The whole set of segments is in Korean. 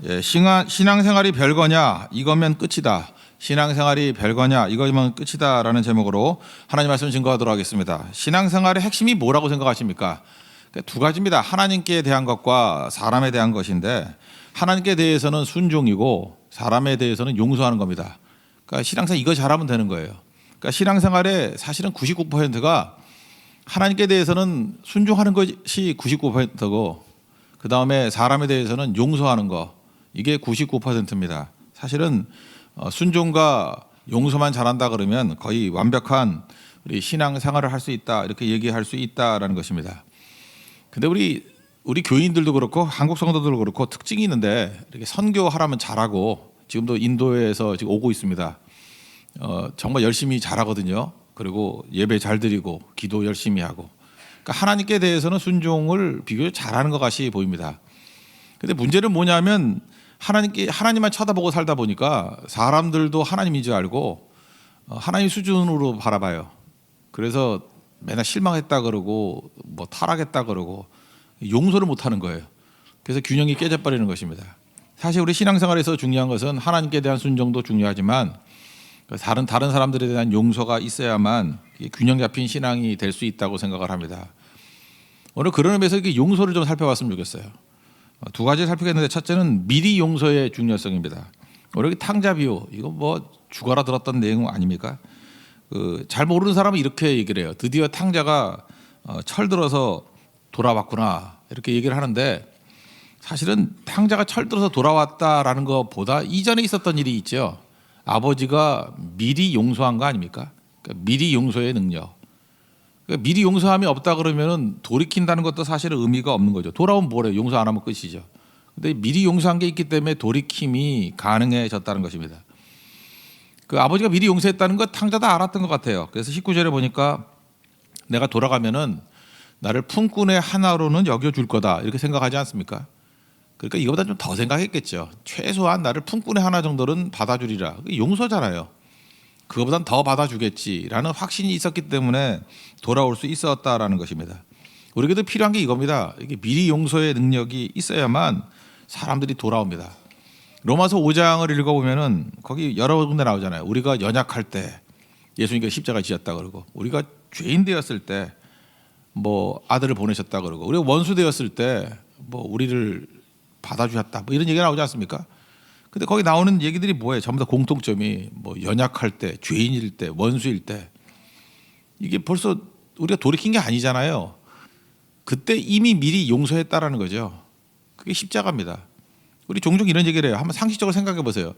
예, 신앙생활이 별거냐 이거면 끝이다. 신앙생활이 별거냐 이거면 끝이다라는 제목으로 하나님 말씀 증거하도록 하겠습니다. 신앙생활의 핵심이 뭐라고 생각하십니까? 두 가지입니다. 하나님께 대한 것과 사람에 대한 것인데 하나님께 대해서는 순종이고 사람에 대해서는 용서하는 겁니다. 그러니까 신앙생활 이거 잘하면 되는 거예요. 그러니까 신앙생활의 사실은 99%가 하나님께 대해서는 순종하는 것이 99%고 그 다음에 사람에 대해서는 용서하는 거 이게 99%입니다. 사실은 순종과 용서만 잘한다 그러면 거의 완벽한 우리 신앙생활을 할 수 있다 이렇게 얘기할 수 있다라는 것입니다. 근데 우리 교인들도 그렇고 한국 성도들도 그렇고 특징이 있는데 이렇게 선교하라면 잘하고 지금도 인도에서 지금 오고 있습니다. 정말 열심히 잘하거든요. 그리고 예배 잘 드리고 기도 열심히 하고 그러니까 하나님께 대해서는 순종을 비교적 잘하는 것 같이 보입니다. 근데 문제는 뭐냐면 하나님만 쳐다보고 살다 보니까 사람들도 하나님인 줄 알고 하나님 수준으로 바라봐요. 그래서 맨날 실망했다 그러고 뭐 타락했다 그러고 용서를 못 하는 거예요. 그래서 균형이 깨져버리는 것입니다. 사실 우리 신앙생활에서 중요한 것은 하나님께 대한 순종도 중요하지만 다른 사람들에 대한 용서가 있어야만 균형 잡힌 신앙이 될 수 있다고 생각을 합니다. 오늘 그런 의미에서 용서를 좀 살펴봤으면 좋겠어요. 두 가지 살피겠는데 첫째는 미리 용서의 중요성입니다. 우리 탕자 비유 이거 뭐 죽어라 들었던 내용 아닙니까? 잘 모르는 사람은 이렇게 얘기를 해요. 드디어 탕자가 철들어서 돌아왔구나 이렇게 얘기를 하는데 사실은 탕자가 철들어서 돌아왔다라는 것보다 이전에 있었던 일이 있죠. 아버지가 미리 용서한 거 아닙니까? 그러니까 미리 용서의 능력. 그러니까 미리 용서함이 없다 그러면은 돌이킨다는 것도 사실은 의미가 없는 거죠. 돌아오면 뭐래요? 용서 안 하면 끝이죠. 근데 미리 용서한 게 있기 때문에 돌이킴이 가능해졌다는 것입니다. 그 아버지가 미리 용서했다는 거 탕자도 알았던 것 같아요. 그래서 19절에 보니까 내가 돌아가면은 나를 품꾼의 하나로는 여겨줄 거다 이렇게 생각하지 않습니까? 그러니까 이거보다 좀 더 생각했겠죠. 최소한 나를 품꾼의 하나 정도는 받아주리라. 용서잖아요. 그거보단 더 받아주겠지라는 확신이 있었기 때문에 돌아올 수 있었다라는 것입니다. 우리에게도 필요한 게 이겁니다. 이게 미리 용서의 능력이 있어야만 사람들이 돌아옵니다. 로마서 5장을 읽어보면은 거기 여러 군데 나오잖아요. 우리가 연약할 때 예수님께서 십자가 지었다 그러고 우리가 죄인 되었을 때 뭐 아들을 보내셨다 그러고 우리가 원수 되었을 때 뭐 우리를 받아주셨다 뭐 이런 얘기가 나오지 않습니까? 근데 거기 나오는 얘기들이 뭐예요? 전부 다 공통점이 뭐 연약할 때, 죄인일 때, 원수일 때 이게 벌써 우리가 돌이킨 게 아니잖아요. 그때 이미 미리 용서했다라는 거죠. 그게 십자가입니다. 우리 종종 이런 얘기를 해요. 한번 상식적으로 생각해 보세요.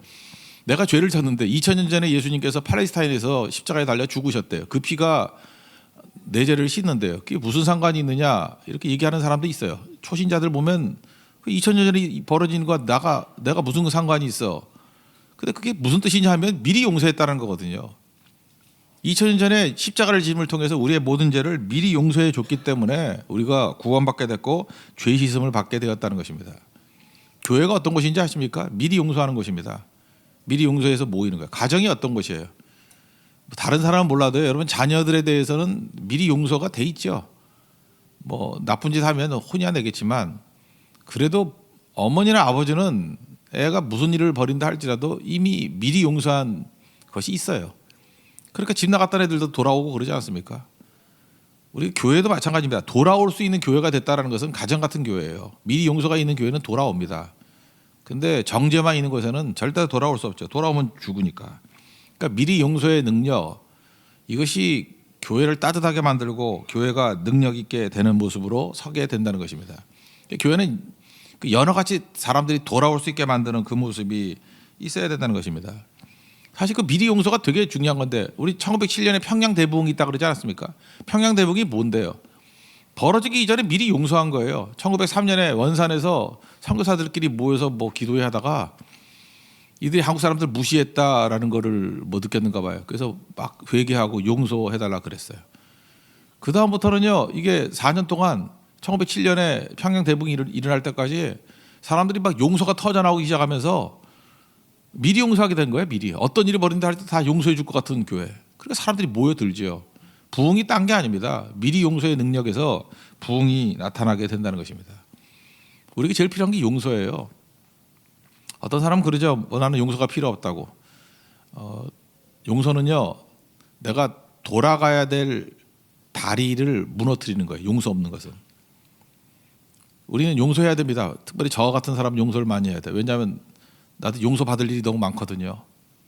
내가 죄를 졌는데 2000년 전에 예수님께서 팔레스타인에서 십자가에 달려 죽으셨대요. 그 피가 내 죄를 씻는데요. 그게 무슨 상관이 있느냐 이렇게 얘기하는 사람도 있어요. 초신자들 보면 2000년 전에 벌어진 거와 내가 무슨 상관이 있어. 근데 그게 무슨 뜻이냐 하면 미리 용서했다는 거거든요. 2000년 전에 십자가를 짐을 통해서 우리의 모든 죄를 미리 용서해 줬기 때문에 우리가 구원받게 됐고 죄 씻음을 받게 되었다는 것입니다. 교회가 어떤 것인지 아십니까? 미리 용서하는 것입니다. 미리 용서해서 모이는 거예요. 가정이 어떤 것이에요? 다른 사람은 몰라도 여러분 자녀들에 대해서는 미리 용서가 돼 있죠. 뭐 나쁜 짓 하면 혼이야 내겠지만 그래도 어머니나 아버지는 애가 무슨 일을 벌인다 할지라도 이미 미리 용서한 것이 있어요. 그러니까 집 나갔던 애들도 돌아오고 그러지 않습니까? 우리 교회도 마찬가지입니다. 돌아올 수 있는 교회가 됐다는 것은 가정 같은 교회예요. 미리 용서가 있는 교회는 돌아옵니다. 근데 정죄만 있는 곳에는 절대 돌아올 수 없죠. 돌아오면 죽으니까. 그러니까 미리 용서의 능력 이것이 교회를 따뜻하게 만들고 교회가 능력 있게 되는 모습으로 서게 된다는 것입니다. 교회는 연어같이 사람들이 돌아올 수 있게 만드는 그 모습이 있어야 된다는 것입니다. 사실 그 미리 용서가 되게 중요한 건데 우리 1907년에 평양 대부흥이 있다 그러지 않았습니까? 평양 대부흥이 뭔데요? 벌어지기 이전에 미리 용서한 거예요. 1903년에 원산에서 선교사들끼리 모여서 뭐 기도회 하다가 이들이 한국 사람들 무시했다라는 거를 뭐 느꼈는가 봐요. 그래서 막 회개하고 용서해달라 그랬어요. 그 다음부터는요 이게 4년 동안 1907년에 평양 대부흥이 일어날 때까지 사람들이 막 용서가 터져나오기 시작하면서 미리 용서하게 된 거예요. 미리 어떤 일이 벌어진다 할 때 다 용서해 줄 것 같은 교회. 그러니까 사람들이 모여들죠. 부흥이 딴 게 아닙니다. 미리 용서의 능력에서 부흥이 나타나게 된다는 것입니다. 우리에게 제일 필요한 게 용서예요. 어떤 사람은 그러죠. 나는 용서가 필요 없다고. 용서는요, 내가 돌아가야 될 다리를 무너뜨리는 거예요. 용서 없는 것은. 우리는 용서해야 됩니다. 특별히 저 같은 사람 용서를 많이 해야 돼. 왜냐하면 나도 용서받을 일이 너무 많거든요.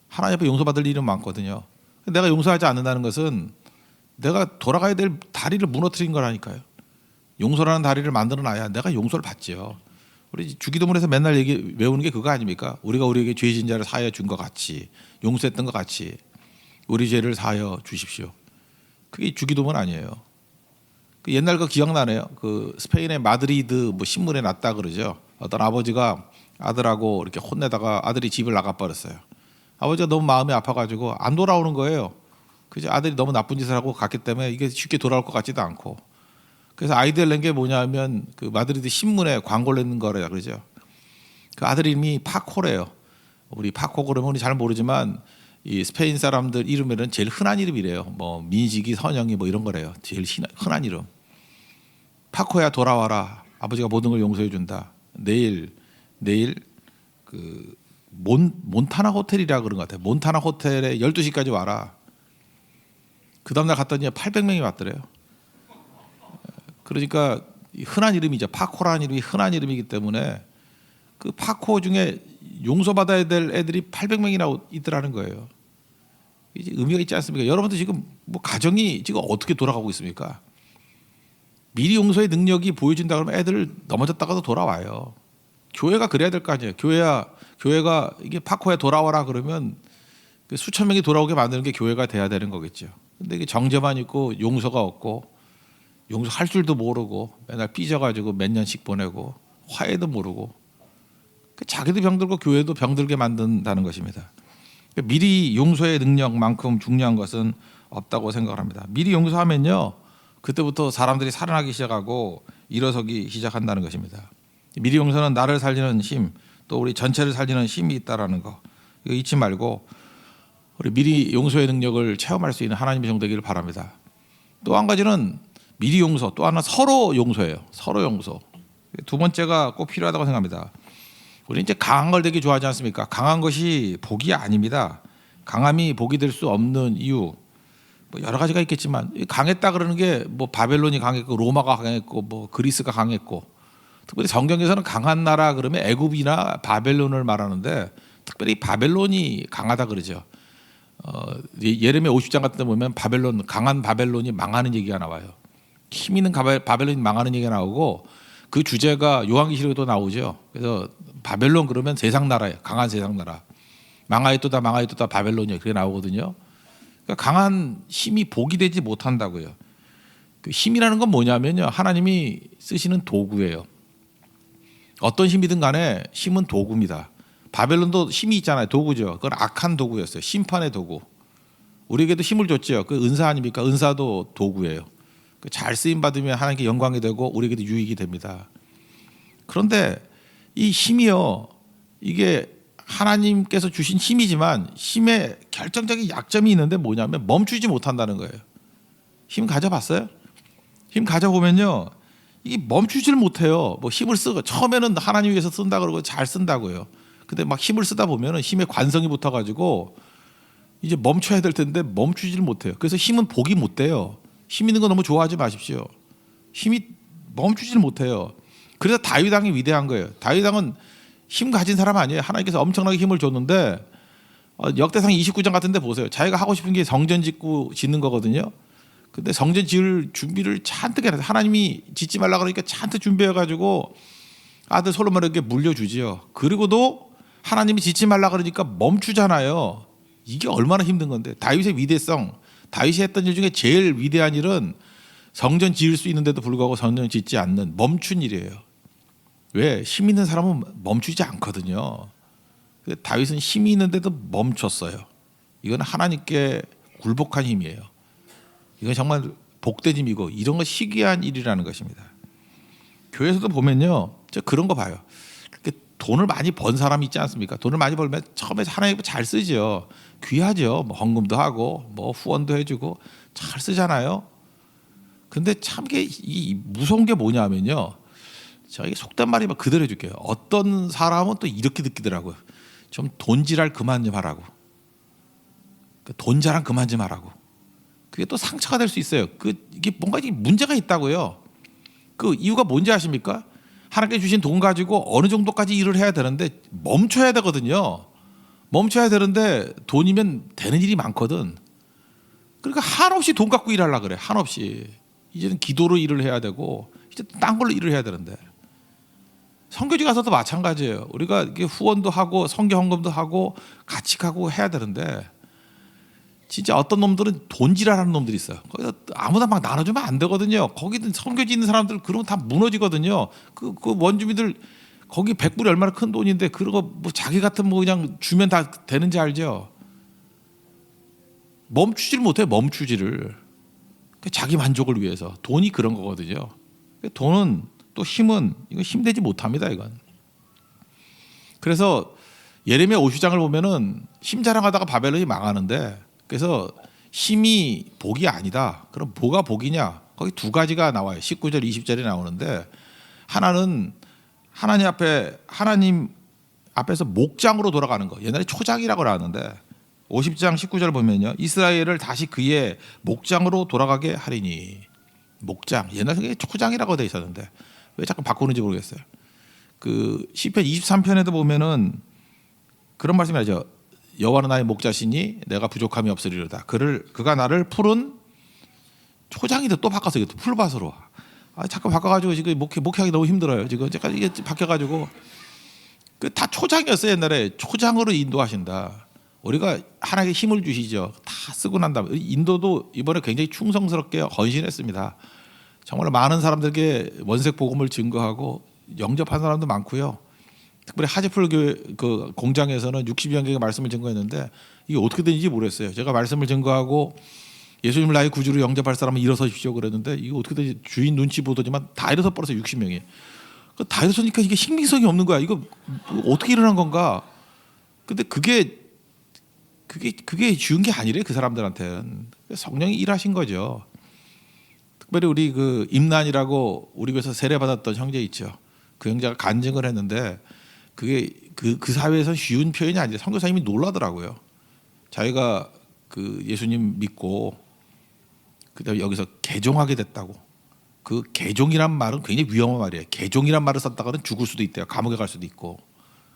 하나님 앞에 용서받을 일은 많거든요. 내가 용서하지 않는다는 것은 내가 돌아가야 될 다리를 무너뜨린 거라니까요. 용서라는 다리를 만들어놔야 내가 용서를 받지요. 우리 주기도문에서 맨날 외우는 게 그거 아닙니까? 우리가 우리에게 죄진 자를 사하여 준 것 같이, 용서했던 것 같이 우리 죄를 사하여 주십시오. 그게 주기도문 아니에요. 옛날 거 기억나네요. 그 스페인의 마드리드 뭐 신문에 났다 그러죠. 어떤 아버지가 아들하고 이렇게 혼내다가 아들이 집을 나가 버렸어요. 아버지가 너무 마음이 아파가지고 안 돌아오는 거예요. 그죠? 아들이 너무 나쁜 짓을 하고 갔기 때문에 이게 쉽게 돌아올 것 같지도 않고. 그래서 아이디어를 낸 게 뭐냐면 그 마드리드 신문에 광고를 냈는 거라 그러죠. 그 아들 이름이 파코래요. 우리 파코 그러면 우리 잘 모르지만 이 스페인 사람들 이름에는 제일 흔한 이름이래요. 뭐 민식이, 선영이 뭐 이런 거래요. 제일 흔한 이름. 파코야 돌아와라. 아버지가 모든 걸 용서해 준다. 내일 그 몬타나 호텔이라 그런 것 같아요. 몬타나 호텔에 12시까지 와라. 그 다음날 갔더니 800명이 왔더래요. 그러니까 흔한 이름이죠. 파코라는 이름이 흔한 이름이기 때문에 그 파코 중에 용서받아야 될 애들이 800명이나 있더라는 거예요. 이제 의미가 있지 않습니까? 여러분들 지금 뭐 가정이 지금 어떻게 돌아가고 있습니까? 미리 용서의 능력이 보여진다 그러면 애들 넘어졌다가도 돌아와요. 교회가 그래야 될 거 아니에요. 교회가 이게 파코에 돌아와라 그러면 수천 명이 돌아오게 만드는 게 교회가 돼야 되는 거겠죠. 근데 이게 정죄만 있고 용서가 없고 용서할 줄도 모르고 맨날 삐져가지고 몇 년씩 보내고 화해도 모르고 자기도 병들고 교회도 병들게 만든다는 것입니다. 미리 용서의 능력만큼 중요한 것은 없다고 생각을 합니다. 미리 용서하면요, 그때부터 사람들이 살아나기 시작하고 일어서기 시작한다는 것입니다. 미리 용서는 나를 살리는 힘, 또 우리 전체를 살리는 힘이 있다라는 거 이거 잊지 말고 우리 미리 용서의 능력을 체험할 수 있는 하나님의 종 되기를 바랍니다. 또 한 가지는 미리 용서, 또 하나 서로 용서예요. 서로 용서. 두 번째가 꼭 필요하다고 생각합니다. 우리 이제 강한 걸 되게 좋아하지 않습니까? 강한 것이 복이 아닙니다. 강함이 복이 될 수 없는 이유 뭐 여러 가지가 있겠지만 강했다 그러는 게 뭐 바벨론이 강했고 로마가 강했고 뭐 그리스가 강했고 특별히 성경에서는 강한 나라 그러면 애굽이나 바벨론을 말하는데 특별히 바벨론이 강하다 그러죠. 예레미야 50장 같은 데 보면 바벨론 강한 바벨론이 망하는 얘기가 나와요. 힘 있는 바벨론이 망하는 얘기가 나오고 그 주제가 요한계시록에도 나오죠. 그래서 바벨론 그러면 세상 나라예요. 강한 세상 나라. 망하였도다 망하였도다 바벨론이에요. 그게 나오거든요. 그러니까 강한 힘이 복이 되지 못한다고요. 그 힘이라는 건 뭐냐면요. 하나님이 쓰시는 도구예요. 어떤 힘이든 간에 힘은 도구입니다. 바벨론도 힘이 있잖아요. 도구죠. 그건 악한 도구였어요. 심판의 도구. 우리에게도 힘을 줬죠. 그 은사 아닙니까? 은사도 도구예요. 잘 쓰임 받으면 하나님께 영광이 되고 우리에게도 유익이 됩니다. 그런데 이 힘이요, 이게 하나님께서 주신 힘이지만 힘의 결정적인 약점이 있는데 뭐냐면 멈추지 못한다는 거예요. 힘 가져봤어요? 힘 가져보면요, 이게 멈추지를 못해요. 뭐 힘을 쓰고 처음에는 하나님 위해서 쓴다 그러고 잘 쓴다고요. 근데 막 힘을 쓰다 보면은 힘의 관성이 붙어가지고 이제 멈춰야 될 텐데 멈추지를 못해요. 그래서 힘은 복이 못 돼요. 힘 있는 거 너무 좋아하지 마십시오. 힘이 멈추지를 못해요. 그래서 다윗 왕이 위대한 거예요. 다윗 왕은 힘 가진 사람 아니에요. 하나님께서 엄청나게 힘을 줬는데 역대상 29장 같은 데 보세요. 자기가 하고 싶은 게 성전 짓는 거거든요. 근데 성전 지을 준비를 잔뜩 해놨어요. 하나님이 짓지 말라 그러니까 잔뜩 준비해가지고 아들 솔로몬에게 물려주지요. 그리고도 하나님이 짓지 말라 그러니까 멈추잖아요. 이게 얼마나 힘든 건데. 다윗의 위대성, 다윗이 했던 일 중에 제일 위대한 일은 성전 지을 수 있는데도 불구하고 성전 짓지 않는 멈춘 일이에요. 왜? 힘 있는 사람은 멈추지 않거든요. 다윗은 힘이 있는데도 멈췄어요. 이건 하나님께 굴복한 힘이에요. 이건 정말 복된 힘이고 이런 거 희귀한 일이라는 것입니다. 교회에서도 보면요, 저 그런 거 봐요. 돈을 많이 번 사람이 있지 않습니까? 돈을 많이 벌면 처음에 하나님 잘 쓰죠. 귀하죠. 뭐 헌금도 하고 뭐 후원도 해주고 잘 쓰잖아요. 근데 참 이게 무서운 게 뭐냐면요, 제가 이게 속된 말이면 그대로 해줄게요. 어떤 사람은 또 이렇게 느끼더라고요. 좀 돈지랄 그만 좀 하라고. 돈 자랑 그만 좀 하라고. 그게 또 상처가 될 수 있어요. 이게 뭔가 문제가 있다고요. 그 이유가 뭔지 아십니까? 하나님께 주신 돈 가지고 어느 정도까지 일을 해야 되는데 멈춰야 되거든요. 멈춰야 되는데 돈이면 되는 일이 많거든. 그러니까 한없이 돈 갖고 일하려고 그래. 한없이. 이제는 기도로 일을 해야 되고 이제 딴 걸로 일을 해야 되는데. 선교지 가서도 마찬가지예요. 우리가 이게 후원도 하고 선교 헌금도 하고 같이 가고 해야 되는데 진짜 어떤 놈들은 돈지랄하는 놈들이 있어요. 거기서 아무나 막 나눠주면 안 되거든요. 거기든 선교지 있는 사람들 그러면 다 무너지거든요. 그 원주민들 거기 100불이 얼마나 큰 돈인데 그런 거 뭐 자기 같은 뭐 그냥 주면 다 되는지 알죠? 멈추지를 못해요. 멈추지를. 자기 만족을 위해서. 돈이 그런 거거든요. 돈은 또 힘은 이거 힘되지 못합니다. 이건. 그래서 예레미야 50장을 보면은 힘 자랑하다가 바벨론이 망하는데 그래서 힘이 복이 아니다. 그럼 뭐가 복이냐? 거기 두 가지가 나와요. 19절 20절에 나오는데 하나는 하나님 앞에서 목장으로 돌아가는 거. 옛날에 초장이라고 나왔는데 50장 19절을 보면요. 이스라엘을 다시 그의 목장으로 돌아가게 하리니. 목장. 옛날에 초장이라고 돼 있었는데 왜 자꾸 바꾸는지 모르겠어요. 그 시편 23편에도 보면은 그런 말씀이 나죠. 여호와는 나의 목자시니 내가 부족함이 없으리로다. 그가 나를 푸른 초장이도 또 바꿔서 이거 풀밭으로. 자꾸 바꿔가지고 지금 목회하기 너무 힘들어요. 지금 이게 바뀌어가지고 그 다 초장이었어요. 옛날에 초장으로 인도하신다. 우리가 하나님께 힘을 주시죠. 다 쓰고 난 다음에 인도도 이번에 굉장히 충성스럽게 헌신했습니다. 정말 많은 사람들에게 원색 복음을 증거하고 영접한 사람도 많고요. 특별히 하재풀 교회 그 공장에서는 60여 개의 말씀을 증거했는데 이게 어떻게 되는지 모르겠어요. 제가 말씀을 증거하고 예수님을 나의 구주로 영접할 사람은 일어서십시오 그랬는데 이거 어떻게 되지? 주인 눈치 보더지만 다 일어서 버려서 60명이. 다 일어서니까 이게 신빙성이 없는 거야. 이거 어떻게 일어난 건가? 근데 그게 쉬운 게 아니래 그 사람들한테는. 성령이 일하신 거죠. 특별히 우리 그 임난이라고 우리 교회에서 세례받았던 형제 있죠. 그 형제가 간증을 했는데 그게 그 사회에서 쉬운 표현이 아니라 선교사님이 놀라더라고요. 자기가 그 예수님 믿고 그다음에 여기서 개종하게 됐다고. 그 개종이란 말은 굉장히 위험한 말이에요. 개종이란 말을 썼다가는 죽을 수도 있대요. 감옥에 갈 수도 있고.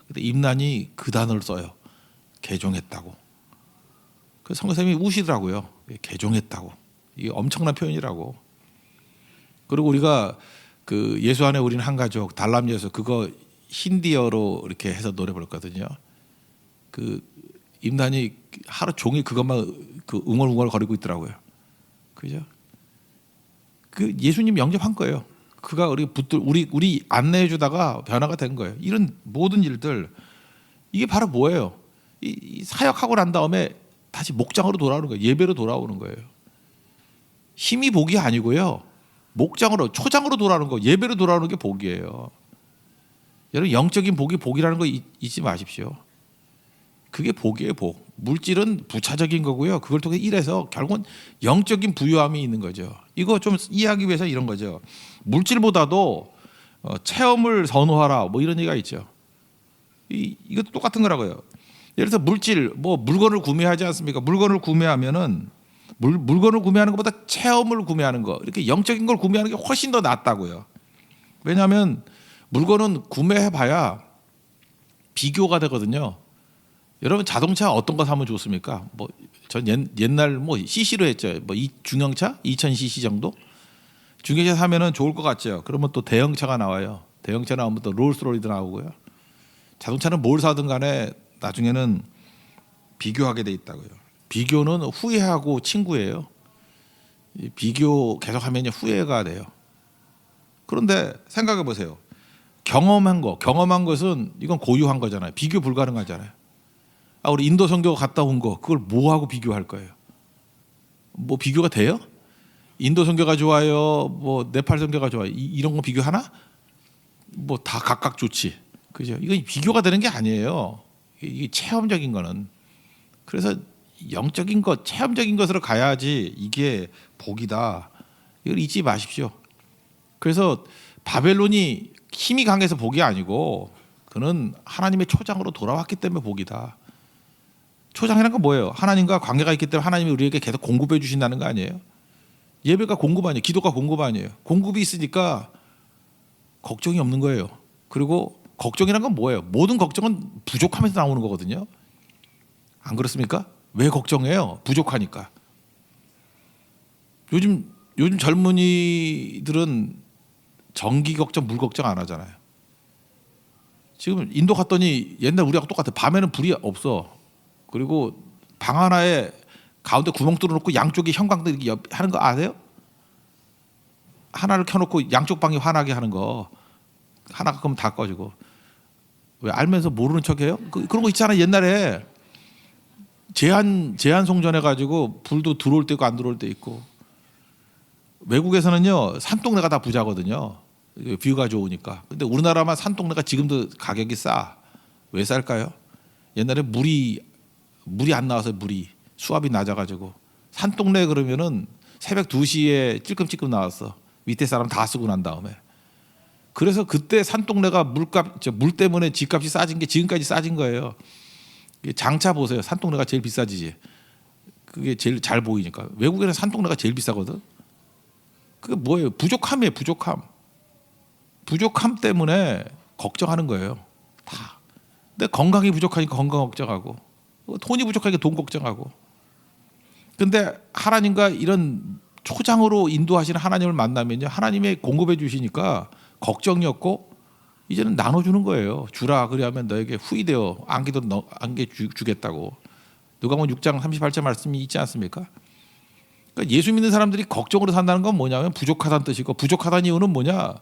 근데 임난이 그 단어를 써요. 개종했다고. 그 선교사님이 우시더라고요. 개종했다고. 이게 엄청난 표현이라고. 그리고 우리가 그 예수 안에 우리는 한 가족 달람예수 그거 힌디어로 이렇게 해서 노래 부르거든요. 그 임난이 하루 종일 그것만 그 웅얼웅얼 거리고 있더라고요. 그죠? 그 예수님 영접한 거예요. 그가 우리 안내해 주다가 변화가 된 거예요. 이런 모든 일들 이게 바로 뭐예요? 이 사역하고 난 다음에 다시 목장으로 돌아오는 거예요. 예배로 돌아오는 거예요. 힘이 복이 아니고요. 목장으로 초장으로 돌아오는 거, 예배로 돌아오는 게 복이에요. 여러분 영적인 복이 복이라는 거 잊지 마십시오. 그게 복이에요, 복. 물질은 부차적인 거고요. 그걸 통해 일해서 결국은 영적인 부유함이 있는 거죠. 이거 좀 이해하기 위해서 이런 거죠. 물질보다도 체험을 선호하라 뭐 이런 얘기가 있죠. 이것도 똑같은 거라고요. 예를 들어서 물질, 뭐 물건을 구매하지 않습니까? 물건을 구매하면은 물건을 구매하는 것보다 체험을 구매하는 거, 이렇게 영적인 걸 구매하는 게 훨씬 더 낫다고요. 왜냐하면 물건은 구매해봐야 비교가 되거든요. 여러분 자동차 어떤 거 사면 좋습니까? 뭐 전 옛날 뭐 CC로 했죠. 뭐 중형차 2000cc 정도 중형차 사면은 좋을 것 같죠. 그러면 또 대형차가 나와요. 대형차 나오면 또 롤스로이드 나오고요. 자동차는 뭘 사든 간에 나중에는 비교하게 돼 있다고요. 비교는 후회하고 친구예요. 비교 계속하면 후회가 돼요. 그런데 생각해 보세요. 경험한 것은 이건 고유한 거잖아요. 비교 불가능하잖아요. 우리 인도 선교 갔다 온 거 그걸 뭐하고 비교할 거예요? 뭐 비교가 돼요? 인도 선교가 좋아요, 뭐 네팔 선교가 좋아요. 이런 거 비교하나? 뭐 다 각각 좋지. 그죠? 이건 비교가 되는 게 아니에요. 이게 체험적인 거는. 그래서 영적인 것, 체험적인 것으로 가야지 이게 복이다. 이걸 잊지 마십시오. 그래서 바벨론이 힘이 강해서 복이 아니고 그는 하나님의 초장으로 돌아왔기 때문에 복이다. 초장이란 건 뭐예요? 하나님과 관계가 있기 때문에 하나님이 우리에게 계속 공급해 주신다는 거 아니에요? 예배가 공급 아니에요. 기도가 공급 아니에요. 공급이 있으니까 걱정이 없는 거예요. 그리고 걱정이란 건 뭐예요? 모든 걱정은 부족하면서 나오는 거거든요. 안 그렇습니까? 왜 걱정해요? 부족하니까. 요즘 젊은이들은 전기 걱정, 물 걱정 안 하잖아요. 지금 인도 갔더니 옛날 우리하고 똑같아. 밤에는 불이 없어. 그리고 방 하나에 가운데 구멍 뚫어놓고 양쪽에 형광등 이렇게 하는 거 아세요? 하나를 켜놓고 양쪽 방이 환하게 하는 거. 하나가 그러면 다 꺼지고. 왜 알면서 모르는 척해요? 그런 거 있잖아. 옛날에 제한 송전해가지고 불도 들어올 때 있고 안 들어올 때 있고. 외국에서는요 산동네가 다 부자거든요. 뷰가 좋으니까. 근데 우리나라만 산동네가 지금도 가격이 싸. 왜 쌀까요? 옛날에 물이 안 나와서 물이 수압이 낮아가지고 산동네 그러면은 새벽 2시에 찔끔찔끔 나왔어. 밑에 사람 다 쓰고 난 다음에. 그래서 그때 산동네가 물 때문에 집값이 싸진 게 지금까지 싸진 거예요. 장차 보세요. 산동네가 제일 비싸지지. 그게 제일 잘 보이니까. 외국에는 산동네가 제일 비싸거든. 그게 뭐예요? 부족함이에요. 부족함 때문에 걱정하는 거예요. 다. 근데 건강이 부족하니까 건강 걱정하고, 돈이 부족하니까 돈 걱정하고. 근데 하나님과 이런 초장으로 인도하시는 하나님을 만나면요, 하나님의 공급해 주시니까 걱정이 없고 이제는 나눠주는 거예요. 주라 그리하면 너에게 후이되어 안개 주겠다고. 누가복음 6장 38절 말씀이 있지 않습니까? 그러니까 예수 믿는 사람들이 걱정으로 산다는 건 뭐냐면 부족하다는 뜻이고, 부족하다는 이유는 뭐냐?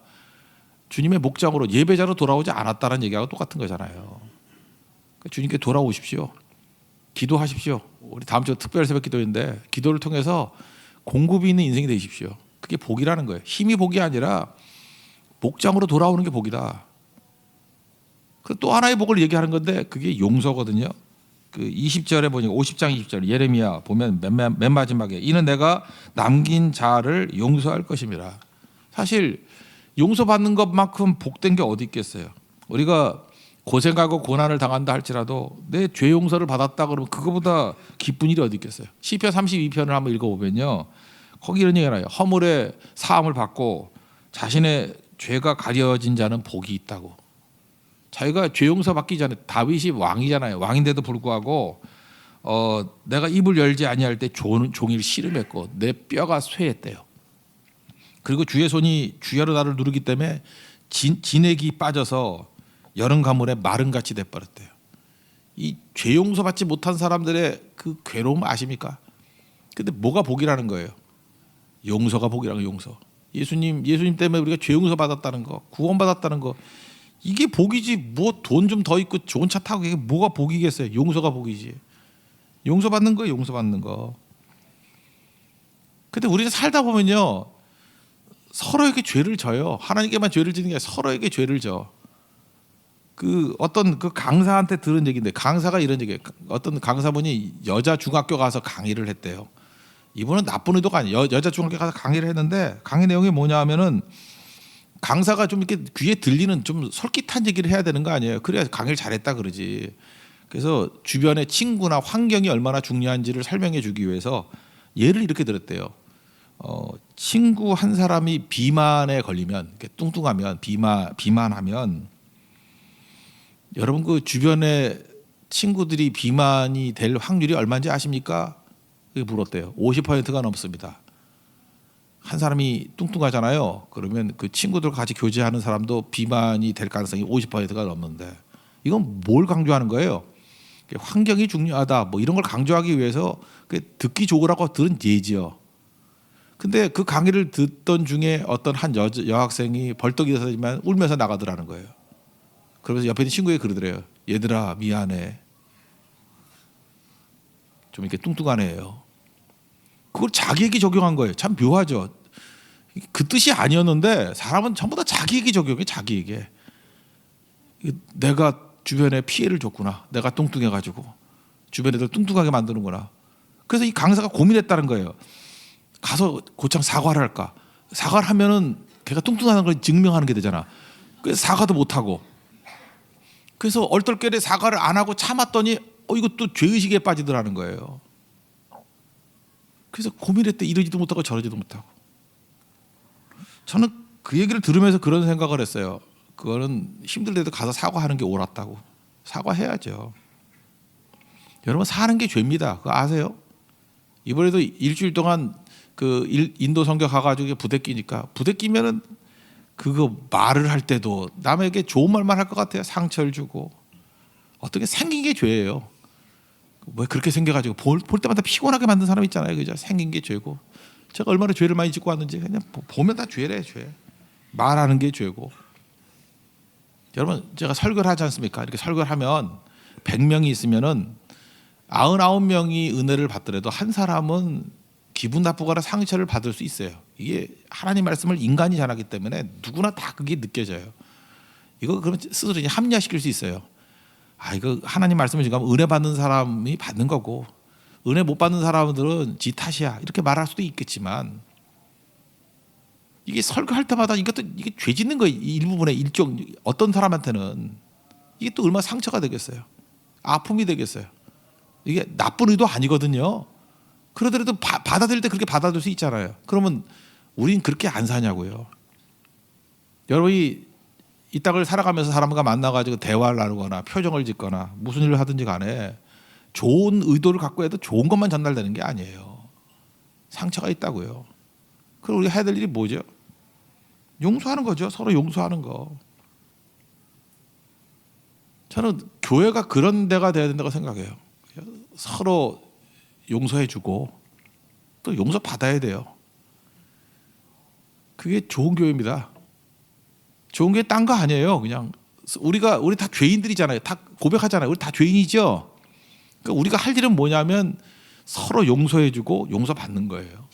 주님의 목장으로 예배자로 돌아오지 않았다는 얘기하고 똑같은 거잖아요. 그러니까 주님께 돌아오십시오. 기도하십시오. 우리 다음 주 특별 새벽 기도인데 기도를 통해서 공급이 있는 인생이 되십시오. 그게 복이라는 거예요. 힘이 복이 아니라 목장으로 돌아오는 게 복이다. 그 또 하나의 복을 얘기하는 건데 그게 용서거든요. 그 20절에 보니까 50장 20절 예레미야 보면 맨 마지막에 이는 내가 남긴 자를 용서할 것임이라. 사실 용서받는 것만큼 복된 게 어디 있겠어요. 우리가 고생하고 고난을 당한다 할지라도 내 죄 용서를 받았다 그러면 그거보다 기쁜 일이 어디 있겠어요. 시편 32편을 한번 읽어보면요, 거기 이런 얘기가 나요. 허물의 사함을 받고 자신의 죄가 가려진 자는 복이 있다고. 자기가 죄 용서 받기 전에, 다윗이 왕이잖아요. 왕인데도 불구하고 내가 입을 열지 아니할 때 종일 씨름했고 내 뼈가 쇠했대요. 그리고 주의 손이 주야로 나를 누르기 때문에 진액이 빠져서 여름 가물에 마른같이 돼버렸대요. 이 죄 용서 받지 못한 사람들의 그 괴로움 아십니까? 근데 뭐가 복이라는 거예요? 용서가 복이라는 거예요. 용서. 예수님 때문에 우리가 죄 용서 받았다는 거, 구원 받았다는 거, 이게 복이지. 뭐 돈 좀 더 있고 좋은 차 타고 이게 뭐가 복이겠어요? 용서가 복이지. 용서받는 거예요. 용서받는 거. 근데 우리가 살다 보면요, 서로에게 죄를 져요. 하나님께만 죄를 지는 게 아니라 서로에게 죄를 져. 어떤 강사한테 들은 얘기인데, 강사가 이런 얘기예요. 어떤 강사분이 여자 중학교 가서 강의를 했대요. 이분은 나쁜 의도가 아니에요. 여자 중학교 가서 강의를 했는데 강의 내용이 뭐냐 하면은 강사가 좀 이렇게 귀에 들리는 좀 솔깃한 얘기를 해야 되는 거 아니에요. 그래야 강의를 잘했다 그러지. 그래서 주변의 친구나 환경이 얼마나 중요한지를 설명해 주기 위해서 예를 이렇게 들었대요. 친구 한 사람이 비만에 걸리면, 뚱뚱하면, 비만하면, 여러분 그 주변에 친구들이 비만이 될 확률이 얼마인지 아십니까? 그게 물었대요. 50%가 넘습니다. 한 사람이 뚱뚱하잖아요. 그러면 그 친구들과 같이 교제하는 사람도 비만이 될 가능성이 50%가 넘는데, 이건 뭘 강조하는 거예요? 환경이 중요하다, 뭐 이런 걸 강조하기 위해서 듣기 좋으라고 들은 예지요. 근데 그 강의를 듣던 중에 어떤 한 여학생이 벌떡 일어서지만 울면서 나가더라는 거예요. 그러면서 옆에 있는 친구에게 그러더래요. 얘들아 미안해. 좀 이렇게 뚱뚱한 애예요. 그걸 자기에게 적용한 거예요. 참 묘하죠. 그 뜻이 아니었는데 사람은 전부 다 자기에게 적용해. 자기에게. 내가 주변에 피해를 줬구나. 내가 뚱뚱해가지고 주변 애들 뚱뚱하게 만드는구나. 그래서 이 강사가 고민했다는 거예요. 가서 고창 사과를 할까? 사과를 하면은 걔가 뚱뚱하다는 걸 증명하는 게 되잖아. 그래서 사과도 못 하고, 그래서 얼떨결에 사과를 안 하고 참았더니 이것도 죄의식에 빠지더라는 거예요. 그래서 고민했대. 이러지도 못하고 저러지도 못하고. 저는 그 얘기를 들으면서 그런 생각을 했어요. 그거는 힘들대도 가서 사과하는 게 옳았다고. 사과해야죠. 여러분, 사는 게 죄입니다. 그거 아세요? 이번에도 일주일 동안 그 인도 선교 가가지고 부대끼니까, 부대끼면은 그거 말을 할 때도 남에게 좋은 말만 할 것 같아요. 상처를 주고. 어떻게 생긴 게 죄예요. 왜 그렇게 생겨가지고 볼 때마다 피곤하게 만든 사람 있잖아요. 그죠? 생긴 게 죄고. 제가 얼마나 죄를 많이 짓고 왔는지 그냥 보면 다 죄래, 죄. 말하는 게 죄고. 여러분, 제가 설교를 하지 않습니까? 이렇게 설교를 하면 100명이 있으면은 99명이 은혜를 받더라도 한 사람은 기분 나쁘거나 상처를 받을 수 있어요. 이게 하나님 말씀을 인간이 전하기 때문에 누구나 다 그게 느껴져요. 이거 그러면 스스로 이제 합리화시킬 수 있어요. 이거 하나님 말씀을 지금 은혜 받는 사람이 받는 거고, 은혜 못 받는 사람들은 지 탓이야, 이렇게 말할 수도 있겠지만, 이게 설교할 때마다 이게 죄 짓는 거예요. 일부분의 일종 어떤 사람한테는 이게 또 얼마나 상처가 되겠어요. 아픔이 되겠어요. 이게 나쁜 의도 아니거든요. 그러더라도 받아들일 때 그렇게 받아들일 수 있잖아요. 그러면 우린 그렇게 안 사냐고요. 여러분이 이 땅을 살아가면서 사람과 만나가지고 대화를 나누거나 표정을 짓거나 무슨 일을 하든지 간에 좋은 의도를 갖고 해도 좋은 것만 전달되는 게 아니에요. 상처가 있다고요. 그럼 우리가 해야 될 일이 뭐죠? 용서하는 거죠. 서로 용서하는 거. 저는 교회가 그런 데가 돼야 된다고 생각해요. 서로 용서해주고 또 용서 받아야 돼요. 그게 좋은 교회입니다. 좋은 게 딴 거 아니에요. 그냥 우리 다 죄인들이잖아요. 다 고백하잖아요. 우리 다 죄인이죠. 그러니까 우리가 할 일은 뭐냐면 서로 용서해주고 용서받는 거예요.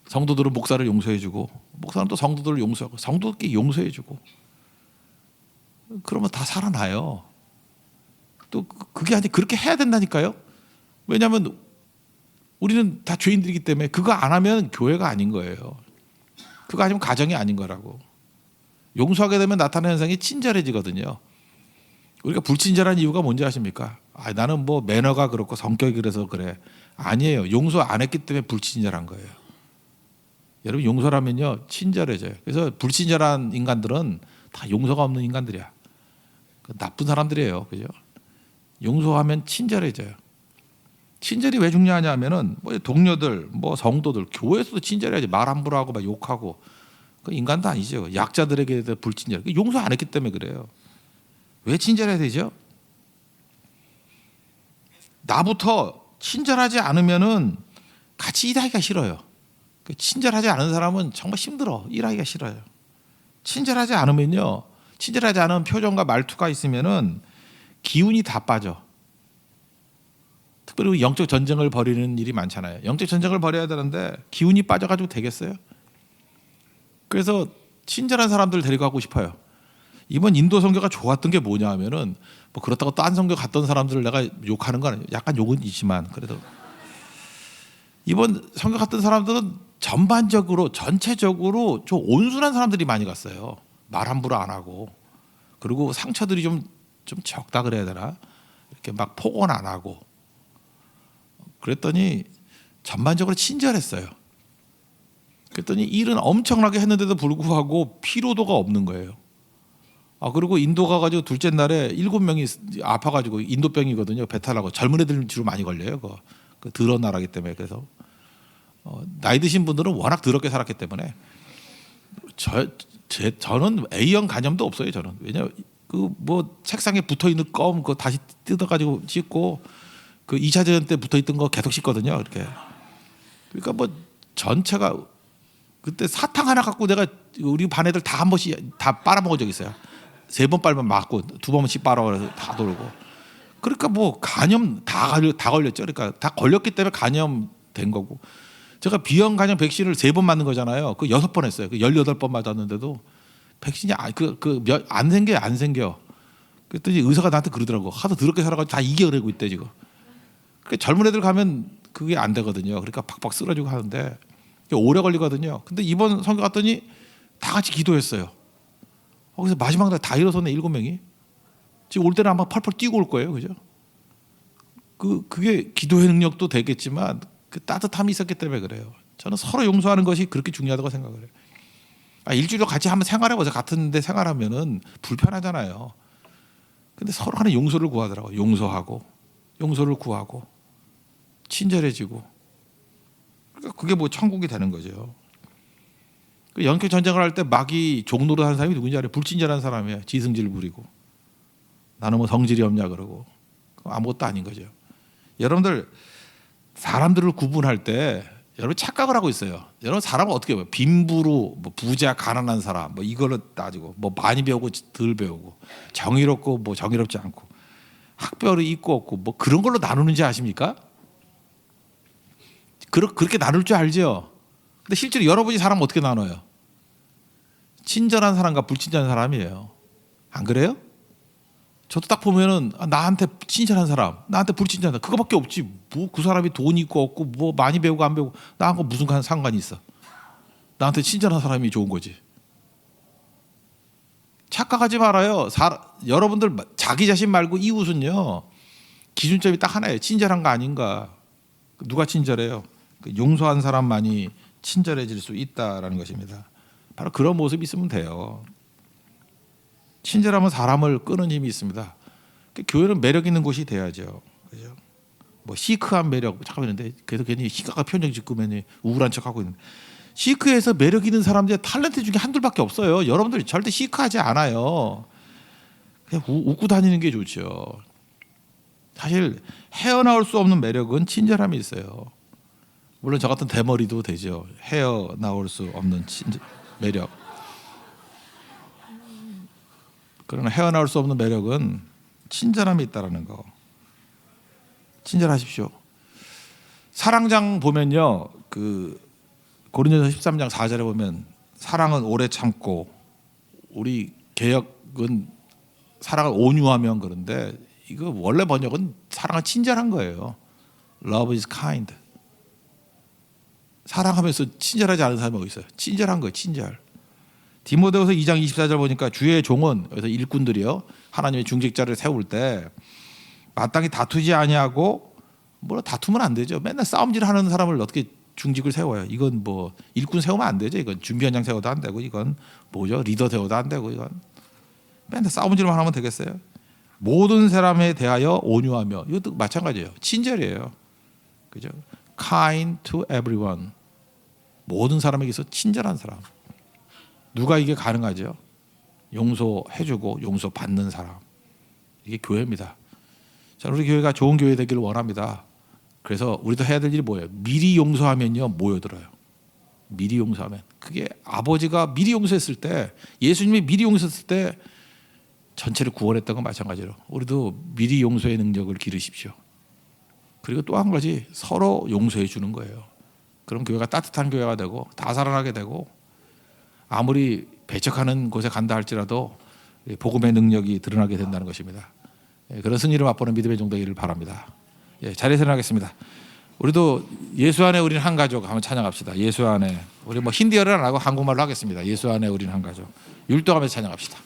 성도들은 목사를 용서해주고, 목사는 또 성도들을 용서하고, 성도들끼리 용서해주고, 그러면 다 살아나요. 또 그게 아니 그렇게 해야 된다니까요. 왜냐하면 우리는 다 죄인들이기 때문에 그거 안 하면 교회가 아닌 거예요. 그거 아니면 가정이 아닌 거라고. 용서하게 되면 나타나는 현상이 친절해지거든요. 우리가 불친절한 이유가 뭔지 아십니까? 나는 뭐 매너가 그렇고 성격이 그래서 그래. 아니에요. 용서 안 했기 때문에 불친절한 거예요. 여러분, 용서라면요 친절해져요. 그래서 불친절한 인간들은 다 용서가 없는 인간들이야. 나쁜 사람들이에요. 그죠? 용서하면 친절해져요. 친절이 왜 중요하냐면은 뭐 동료들, 뭐 성도들, 교회에서도 친절해야지. 말 함부로 하고 막 욕하고 그 인간도 아니죠. 약자들에게 불친절. 용서 안 했기 때문에 그래요. 왜 친절해야 되죠? 나부터 친절하지 않으면은 같이 일하기가 싫어요. 친절하지 않은 사람은 정말 힘들어. 일하기가 싫어요. 친절하지 않으면요, 친절하지 않은 표정과 말투가 있으면은 기운이 다 빠져. 특별히 영적 전쟁을 벌이는 일이 많잖아요. 영적 전쟁을 벌여야 되는데 기운이 빠져가지고 되겠어요? 그래서 친절한 사람들 데리고 가고 싶어요. 이번 인도 선교가 좋았던 게 뭐냐 하면은, 뭐 그렇다고 딴 선교 갔던 사람들을 내가 욕하는 건 아니에요. 약간 욕은 있지만 그래도 이번 선교 갔던 사람들은 전반적으로 전체적으로 좀 온순한 사람들이 많이 갔어요. 말 함부로 안 하고, 그리고 상처들이 좀 적다 그래야 되나, 이렇게 막 폭언 안 하고, 그랬더니 전반적으로 친절했어요. 그랬더니 일은 엄청나게 했는데도 불구하고 피로도가 없는 거예요. 그리고 인도 가가지고 둘째 날에 7명이 아파가지고, 인도병이거든요. 배탈나고. 젊은 애들 주로 많이 걸려요. 그 더러운 나라기 때문에. 그래서 나이 드신 분들은 워낙 더럽게 살았기 때문에 저는 A형 간염도 없어요. 저는. 왜냐면 그 뭐 책상에 붙어 있는 껌 그거 다시 뜯어가지고 씻고, 그 2차 대전 때 붙어 있던 거 계속 씻거든요. 이렇게. 그러니까 뭐 전체가, 그때 사탕 하나 갖고 내가 우리 반 애들 다 한 번씩 다 빨아먹은 적 있어요. 3번 빨면 맞고 2번씩 빨아서 다 돌고. 그러니까 뭐 간염 다 걸렸죠. 그러니까 다 걸렸기 때문에 간염된 거고. 제가 B형 간염 백신을 3번 맞는 거잖아요. 그 6번 했어요. 그 18번 맞았는데도 백신이 안 생겨요. 안 생겨. 그랬더니 의사가 나한테 그러더라고. 하도 더럽게 살아가지고 다 이겨내고 있대 지금. 그러니까 젊은 애들 가면 그게 안 되거든요. 그러니까 팍팍 쓰러지고 하는데 오래 걸리거든요. 근데 이번 선교 갔더니 다 같이 기도했어요. 거기서 마지막 날 다 일어섰네 7명이. 지금 올 때는 아마 펄펄 뛰고 올 거예요, 그죠? 그게 기도의 능력도 되겠지만 그 따뜻함이 있었기 때문에 그래요. 저는 서로 용서하는 것이 그렇게 중요하다고 생각을 해요. 일주일로 같이 한번 생활해보세요. 같은데 생활하면은 불편하잖아요. 근데 서로 간에 용서를 구하더라고요. 용서하고 용서를 구하고 친절해지고. 그러니까 그게 뭐 천국이 되는 거죠. 연교 전쟁을 할 때 마귀 종로로 하는 사람이 누군지 알아요? 불친절한 사람이에요. 지승질 부리고 나는 뭐 성질이 없냐 그러고 아무것도 아닌 거죠. 여러분들 사람들을 구분할 때 여러분 착각을 하고 있어요. 여러분 사람은 어떻게 봐요? 빈부로 뭐 부자 가난한 사람 뭐 이걸로 따지고 뭐 많이 배우고 덜 배우고 정의롭고 뭐 정의롭지 않고 학벌이 있고 없고 뭐 그런 걸로 나누는지 아십니까? 그렇게 나눌 줄 알죠. 근데 실제로 여러분이 사람 어떻게 나눠요? 친절한 사람과 불친절한 사람이에요. 안 그래요? 저도 딱 보면은 나한테 친절한 사람, 나한테 불친절한 사람 그거밖에 없지. 뭐 그 사람이 돈이 있고 없고 뭐 많이 배우고 안 배우고 나하고 무슨 상관이 있어? 나한테 친절한 사람이 좋은 거지. 착각하지 말아요. 여러분들 자기 자신 말고 이웃은요 기준점이 딱 하나예요. 친절한가 아닌가. 누가 친절해요? 용서한 사람만이 친절해질 수 있다라는 것입니다. 바로 그런 모습이 있으면 돼요. 친절하면 사람을 끄는 힘이 있습니다. 교회는 매력 있는 곳이 돼야죠. 그죠? 뭐 시크한 매력 잠깐 있는데 그래도 괜히 시크가 표정 짓고 괜히 우울한 척하고 있는데 시크에서 매력 있는 사람들의 탤런트 중에 한둘밖에 없어요. 여러분들 절대 시크하지 않아요. 그냥 웃고 다니는 게 좋죠. 사실 헤어나올 수 없는 매력은 친절함이 있어요. 물론 저 같은 대머리도 되죠. 헤어나올 수 없는 매력. 그러나 헤어나올 수 없는 매력은 친절함이 있다라는 거. 친절하십시오. 사랑장 보면요, 고린도전서 13장 4절에 보면 사랑은 오래 참고 우리 개역은 사랑을 온유하면 그런데 이거 원래 번역은 사랑은 친절한 거예요. Love is kind. 사랑하면서 친절하지 않은 사람이 어디 있어요? 친절한 거예요, 친절. 디모데후서 2장 24절 보니까 주의 종은 그래서 일꾼들이요 하나님의 중직자를 세울 때 마땅히 다투지 아니하고 뭐 다투면 안 되죠. 맨날 싸움질하는 사람을 어떻게 중직을 세워요? 이건 뭐 일꾼 세우면 안 되죠. 이건 준비 현장 세워도 안 되고 이건 뭐죠? 리더 세워도 안 되고 이건 맨날 싸움질만 하면 되겠어요? 모든 사람에 대하여 온유하며 이것도 마찬가지예요. 친절이에요. 그죠? Kind to everyone. 모든 사람에게서 친절한 사람. 누가 이게 가능하죠? 용서해주고 용서받는 사람. 이게 교회입니다. 저는 우리 교회가 좋은 교회 되기를 원합니다. 그래서 우리도 해야 될 일이 뭐예요? 미리 용서하면요 모여들어요. 미리 용서하면 그게 아버지가 미리 용서했을 때 예수님이 미리 용서했을 때 전체를 구원했던 건 마찬가지로 우리도 미리 용서의 능력을 기르십시오. 그리고 또 한 가지 서로 용서해 주는 거예요. 그럼 교회가 따뜻한 교회가 되고 다 살아나게 되고 아무리 배척하는 곳에 간다 할지라도 복음의 능력이 드러나게 된다는 것입니다. 그런 승리를 맛보는 믿음의 종되기를 바랍니다. 자리에서 일어나겠습니다. 우리도 예수 안에 우리는 한 가족 한번 찬양합시다. 예수 안에 우리 뭐 힌디어를 안 하고 한국말로 하겠습니다. 예수 안에 우리는 한 가족 율동하면서 찬양합시다.